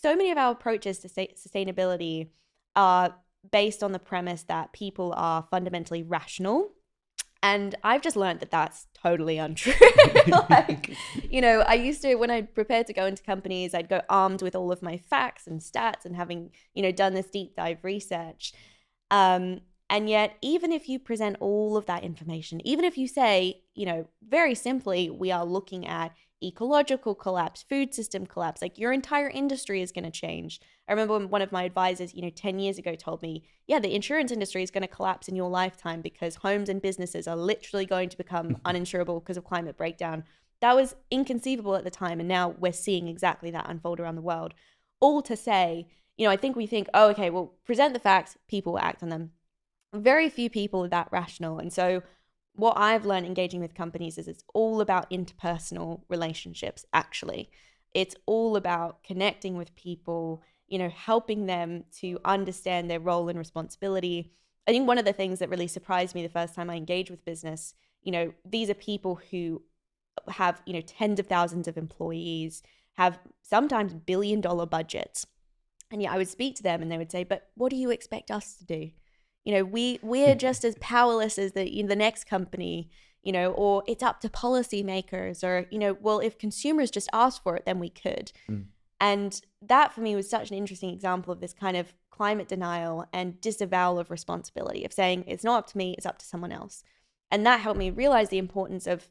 so many of our approaches to sustainability are based on the premise that people are fundamentally rational. And I've just learned that that's totally untrue. Like, I used to, when I prepared to go into companies, I'd go armed with all of my facts and stats and having, done this deep dive research. And yet, even if you present all of that information, even if you say, very simply, we are looking at ecological collapse, food system collapse, like your entire industry is going to change. I remember when one of my advisors, 10 years ago told me, yeah, the insurance industry is going to collapse in your lifetime because homes and businesses are literally going to become uninsurable because of climate breakdown. That was inconceivable at the time. And now we're seeing exactly that unfold around the world. All to say, I think we think, oh, okay, well, present the facts, people will act on them. Very few people are that rational. And so what I've learned engaging with companies is it's all about interpersonal relationships, actually. It's all about connecting with people, helping them to understand their role and responsibility. I think one of the things that really surprised me the first time I engaged with business, these are people who have, tens of thousands of employees, have sometimes billion-dollar budgets. And I would speak to them and they would say, but what do you expect us to do? We're just as powerless as the next company, or it's up to policymakers, or, well, if consumers just asked for it, then we could. And that for me was such an interesting example of this kind of climate denial and disavowal of responsibility, of saying it's not up to me, it's up to someone else. And that helped me realize the importance of,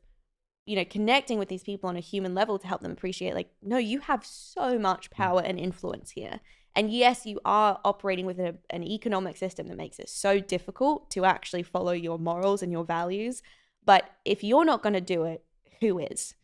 connecting with these people on a human level to help them appreciate, like, no, you have so much power and influence here. And yes, you are operating within an economic system that makes it so difficult to actually follow your morals and your values. But if you're not going to do it, who is?